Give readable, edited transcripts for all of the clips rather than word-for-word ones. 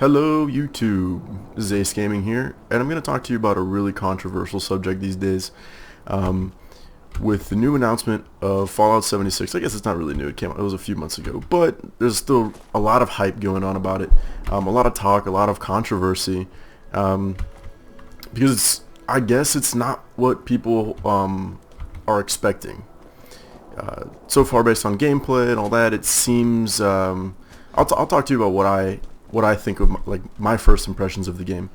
Hello YouTube, this is AceGaming here, and I'm going to talk to you about a really controversial subject these days. With the new announcement of Fallout 76, I guess it's not really new, it was a few months ago, but there's still a lot of hype going on about it, a lot of talk, a lot of controversy, because I guess it's not what people are expecting. So far, based on gameplay and all that, it seems, I'll talk to you about what I think of my first impressions of the game.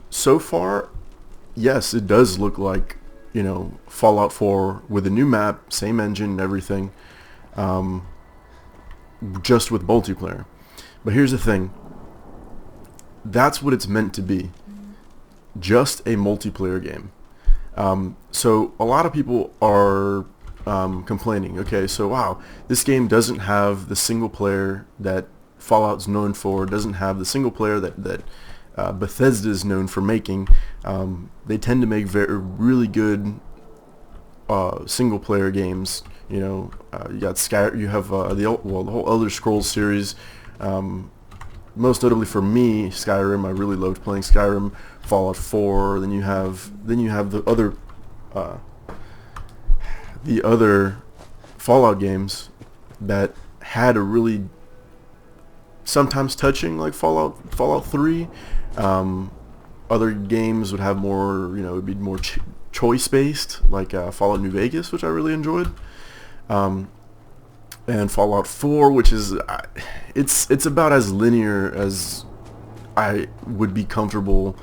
So far, yes, it does look like, Fallout 4 with a new map, same engine and everything, just with multiplayer. But here's the thing. That's what it's meant to be. Just a multiplayer game. So a lot of people are complaining, okay, so wow, this game doesn't have the single player that Fallout's known for, doesn't have the single player that Bethesda is known for making. They tend to make really good single player games. You got you have the whole Elder Scrolls series. Most notably for me, Skyrim. I really loved playing Skyrim. Fallout 4. Then you have the other Fallout games that had a really sometimes touching, like Fallout 3. Other games would have more, it'd be more choice based, like Fallout New Vegas, which I really enjoyed. And Fallout 4, which is it's about as linear as I would be comfortable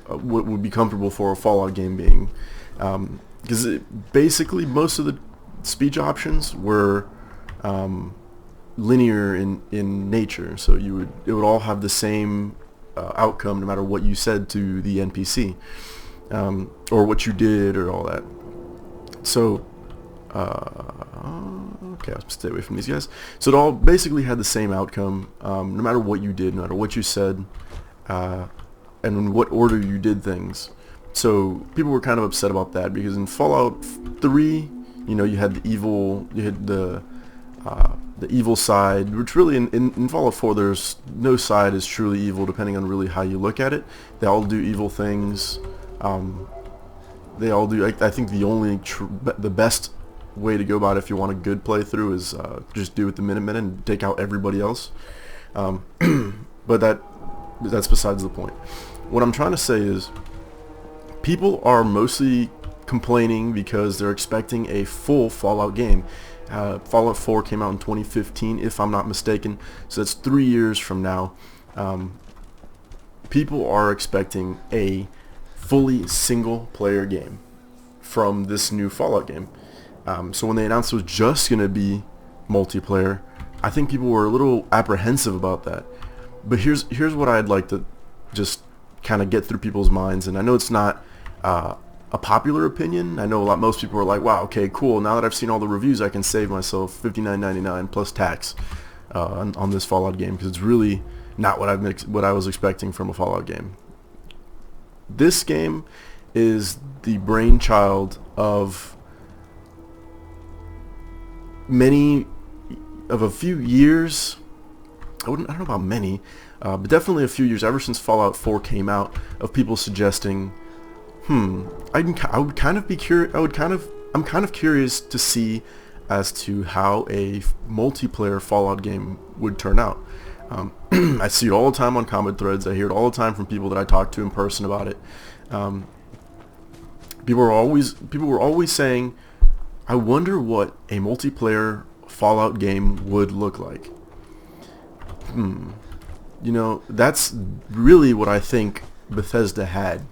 would be comfortable for a Fallout game being, because basically most of the speech options were linear in nature, so it would all have the same outcome no matter what you said to the NPC, or what you did or all that. So okay, I'll stay away from these guys. So it all basically had the same outcome, no matter what you did, no matter what you said, and in what order you did things. So people were kind of upset about that, because in Fallout 3, you had the evil side, which really in Fallout 4, there's no side is truly evil, depending on really how you look at it. They all do evil things. They all do. I think the best way to go about it, if you want a good playthrough, is just do it the minute and take out everybody else. But that's besides the point. What I'm trying to say is, people are mostly complaining because they're expecting a full Fallout game. Fallout 4 came out in 2015, if I'm not mistaken, so that's 3 years from now. People are expecting a fully single-player game from this new Fallout game. So when they announced it was just going to be multiplayer, I think people were a little apprehensive about that. But here's what I'd like to just kind of get through people's minds, and I know it's not a popular opinion. I know most people are like, wow, okay, cool, now that I've seen all the reviews, I can save myself $59.99 plus tax on this Fallout game, because it's really not what I was expecting from a Fallout game. This game is the brainchild of a few years. I don't know about many, but definitely a few years, ever since Fallout 4 came out, of people suggesting, I'm kind of curious to see as to how a multiplayer Fallout game would turn out. I see it all the time on comment threads. I hear it all the time from people that I talk to in person about it. People were always saying, I wonder what a multiplayer Fallout game would look like. That's really what I think Bethesda had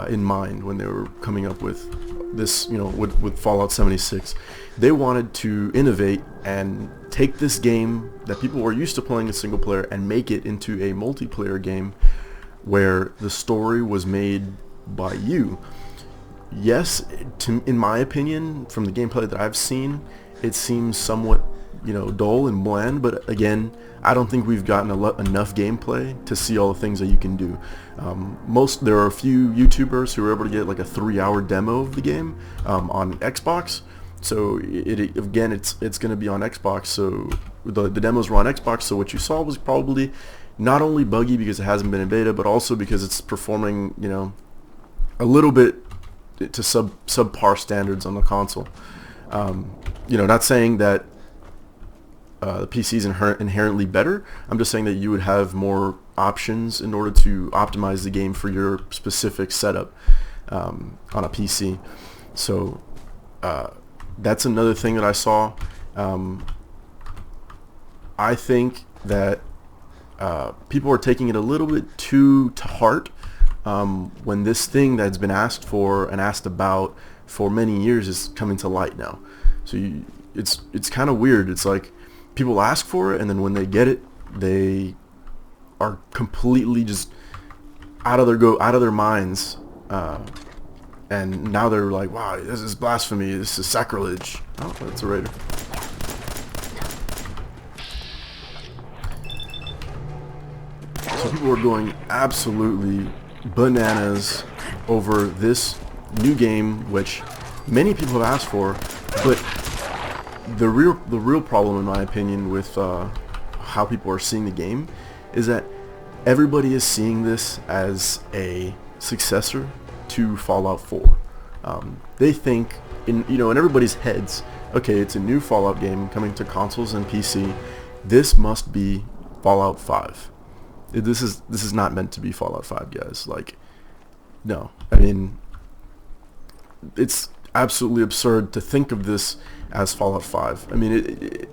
in mind when they were coming up with this, with Fallout 76. They wanted to innovate and take this game that people were used to playing in single player and make it into a multiplayer game where the story was made by you. Yes, in my opinion, from the gameplay that I've seen, it seems somewhat, dull and bland, but again, I don't think we've gotten enough gameplay to see all the things that you can do. There are a few YouTubers who are able to get like a 3-hour demo of the game on Xbox. So it's going to be on Xbox. So the demos were on Xbox, so what you saw was probably not only buggy because it hasn't been in beta, but also because it's performing, a little bit to subpar standards on the console. Not saying that the PC is inherently better. I'm just saying that you would have more options in order to optimize the game for your specific setup on a PC. So that's another thing that I saw. I think that people are taking it a little bit too to heart when this thing that's been asked for and asked about for many years is coming to light now. So it's kind of weird. It's like people ask for it, and then when they get it, they are completely just out of their minds, and now they're like, wow, this is blasphemy, this is sacrilege. Oh, that's a raider. So people are going absolutely bananas over this new game, which many people have asked for, but the real problem, in my opinion, with how people are seeing the game is that everybody is seeing this as a successor to Fallout 4. They think in everybody's heads, okay, it's a new Fallout game coming to consoles and PC. This must be Fallout 5. This is not meant to be Fallout 5, guys. Like, no. I mean, it's absolutely absurd to think of this as Fallout 5. I mean,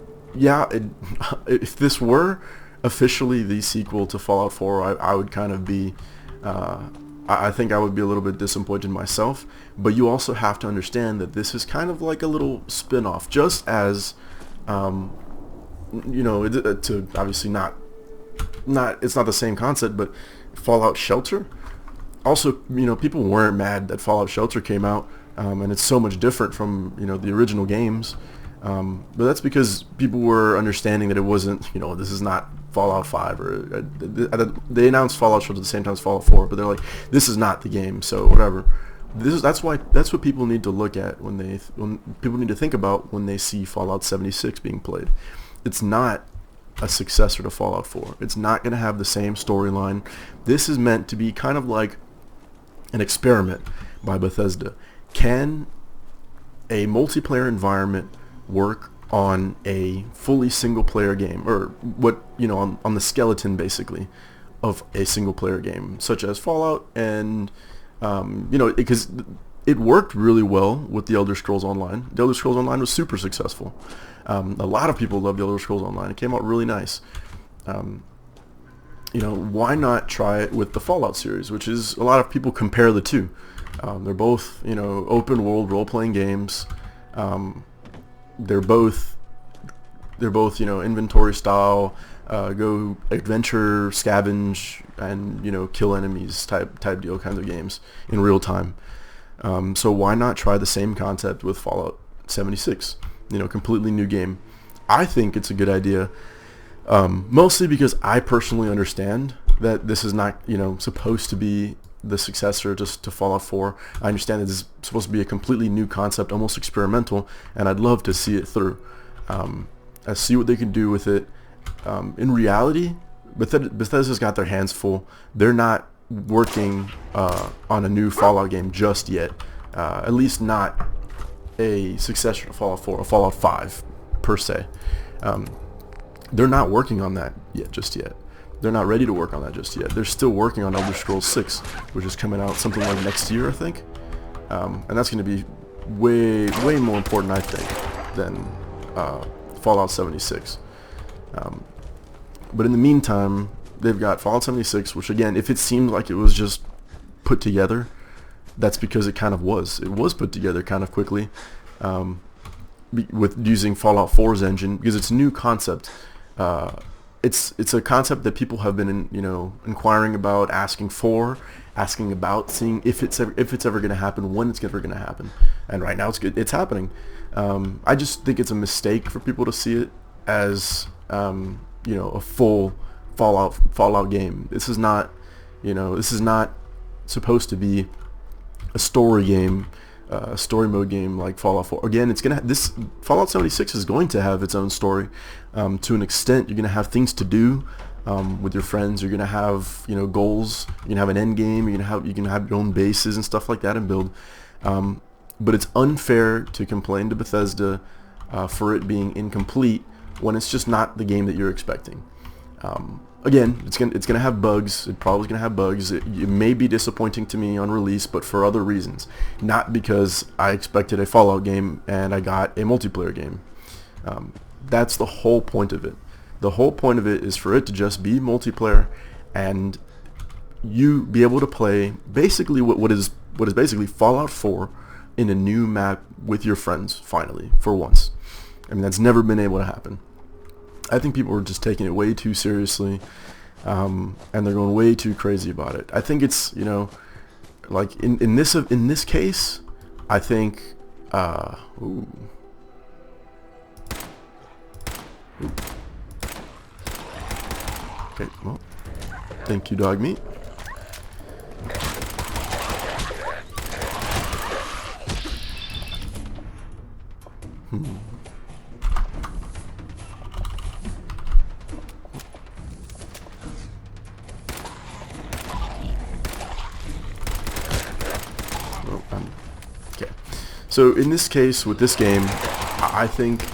if this were officially the sequel to Fallout 4, I would kind of be, I think I would be a little bit disappointed myself. But you also have to understand that this is kind of like a little spin-off, just as, to obviously not, it's not the same concept, but Fallout Shelter. Also, people weren't mad that Fallout Shelter came out, and it's so much different from, the original games. But that's because people were understanding that it wasn't, this is not Fallout 5, or they announced Fallout Shelter at the same time as Fallout 4, but they're like, this is not the game, so whatever. That's what people need to look at when people need to think about when they see Fallout 76 being played. It's not a successor to Fallout 4. It's not going to have the same storyline. This is meant to be kind of like an experiment by Bethesda. Can a multiplayer environment work on a fully single-player game, or what, on the skeleton basically of a single-player game, such as Fallout, and because it worked really well with the Elder Scrolls Online. The Elder Scrolls Online was super successful. A lot of people love the Elder Scrolls Online. It came out really nice. Why not try it with the Fallout series, which is, a lot of people compare the two. They're both, open world role-playing games. They're both, inventory style, go adventure, scavenge, and, kill enemies type deal kinds of games in real time. So why not try the same concept with Fallout 76? Completely new game. I think it's a good idea, mostly because I personally understand that this is not, supposed to be the successor just to Fallout 4. I understand that this is supposed to be a completely new concept, almost experimental, and I'd love to see it through. I see what they can do with it. In reality, Bethesda's got their hands full. They're not working on a new Fallout game just yet. At least not a successor to Fallout 4 or Fallout 5 per se. They're not working on that just yet. They're not ready to work on that just yet. They're still working on Elder Scrolls 6, which is coming out something like next year, I think. And that's going to be way more important, I think, than Fallout 76. But in the meantime, they've got Fallout 76, which again, if it seemed like it was just put together, that's because it kind of was. It was put together kind of quickly with using Fallout 4's engine, because it's a new concept. It's a concept that people have been inquiring about, asking about, seeing if it's ever going to happen, when it's ever going to happen, and right now it's happening. I just think it's a mistake for people to see it as a full Fallout game. This is not supposed to be a story game story mode game like Fallout 4. Again, this Fallout 76 is going to have its own story to an extent. You're going to have things to do with your friends. You're going to have goals. You're going to have an end game. You can have your own bases and stuff like that and build. But it's unfair to complain to Bethesda for it being incomplete when it's just not the game that you're expecting. Again, it's gonna have bugs. It probably gonna have bugs. It may be disappointing to me on release, but for other reasons, not because I expected a Fallout game and I got a multiplayer game. That's the whole point of it. The whole point of it is for it to just be multiplayer, and you be able to play basically what is basically Fallout 4 in a new map with your friends. Finally, for once. I mean, that's never been able to happen. I think people are just taking it way too seriously, and they're going way too crazy about it. I think it's, like in this case, I think, ooh. Okay, well, thank you, dog meat. Okay, so in this case with this game, I think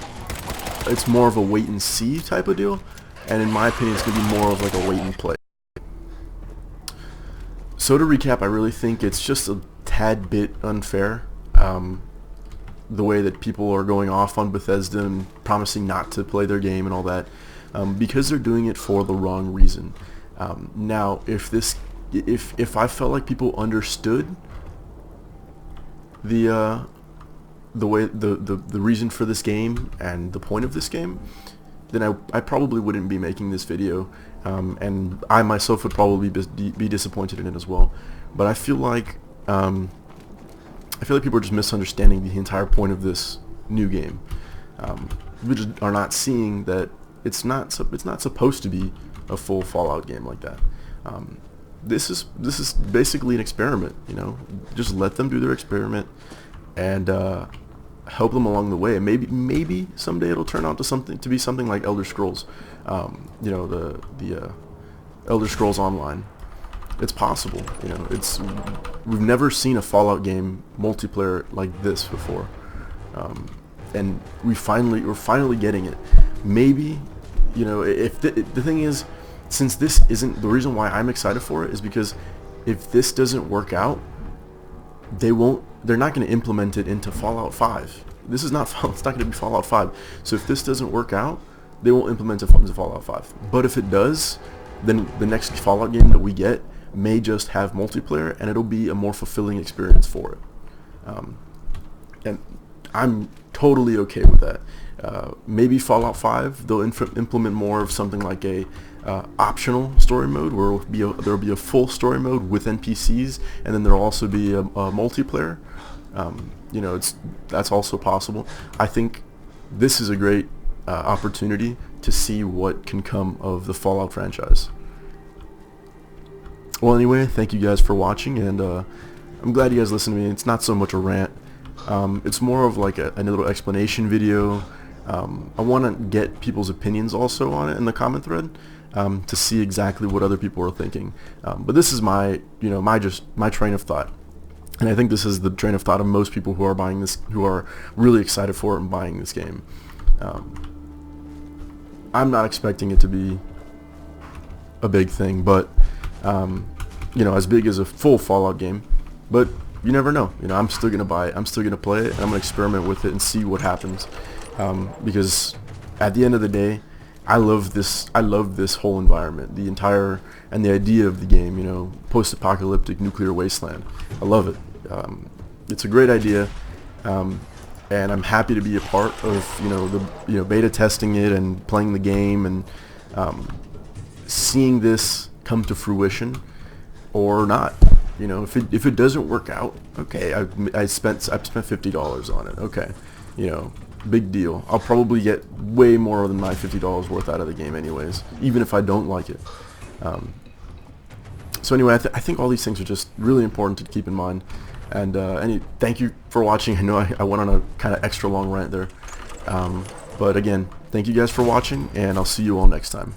it's more of a wait and see type of deal, and in my opinion it's going to be more of like a wait and play. So to recap, I really think it's just a tad bit unfair, the way that people are going off on Bethesda and promising not to play their game and all that, because they're doing it for the wrong reason. Now, if I felt like people understood the reason for this game and the point of this game, then I probably wouldn't be making this video, and I myself would probably be disappointed in it as well. But I feel like people are just misunderstanding the entire point of this new game. We just are not seeing that it's not supposed to be a full Fallout game like that. This is basically an experiment. Just let them do their experiment and help them along the way. And maybe someday it'll turn out to be something like Elder Scrolls. The Elder Scrolls Online. It's possible. We've never seen a Fallout game multiplayer like this before, and we're finally getting it. Maybe, if the thing is, since this isn't the reason why I'm excited for it, is because if this doesn't work out, they're not going to implement it into Fallout 5. It's not going to be Fallout 5. So if this doesn't work out, they won't implement it into Fallout 5. But if it does, then the next Fallout game that we get may just have multiplayer, and it'll be a more fulfilling experience for it. And I'm totally okay with that. Maybe Fallout 5, they'll implement more of something like a optional story mode, where there'll be a full story mode with NPCs, and then there'll also be a multiplayer. That's also possible. I think this is a great opportunity to see what can come of the Fallout franchise. Well, anyway, thank you guys for watching, and I'm glad you guys listened to me. It's not so much a rant. It's more of like a little explanation video. I want to get people's opinions also on it in the comment thread, to see exactly what other people are thinking. But this is my train of thought, and I think this is the train of thought of most people who are buying this, who are really excited for it and buying this game. I'm not expecting it to be a big thing, but as big as a full Fallout game, but you never know. I'm still gonna buy it. I'm still gonna play it, and I'm gonna experiment with it and see what happens. Because at the end of the day, I love this whole environment, the idea of the game. Post-apocalyptic nuclear wasteland. I love it. It's a great idea, and I'm happy to be a part of the beta testing it and playing the game and seeing this come to fruition or not. If it doesn't work out, okay, I've spent $50 on it. Okay, big deal. I'll probably get way more than my $50 worth out of the game anyways, even if I don't like it. So anyway, I think all these things are just really important to keep in mind. And thank you for watching. I know I went on a kind of extra long rant there. But again, thank you guys for watching, and I'll see you all next time.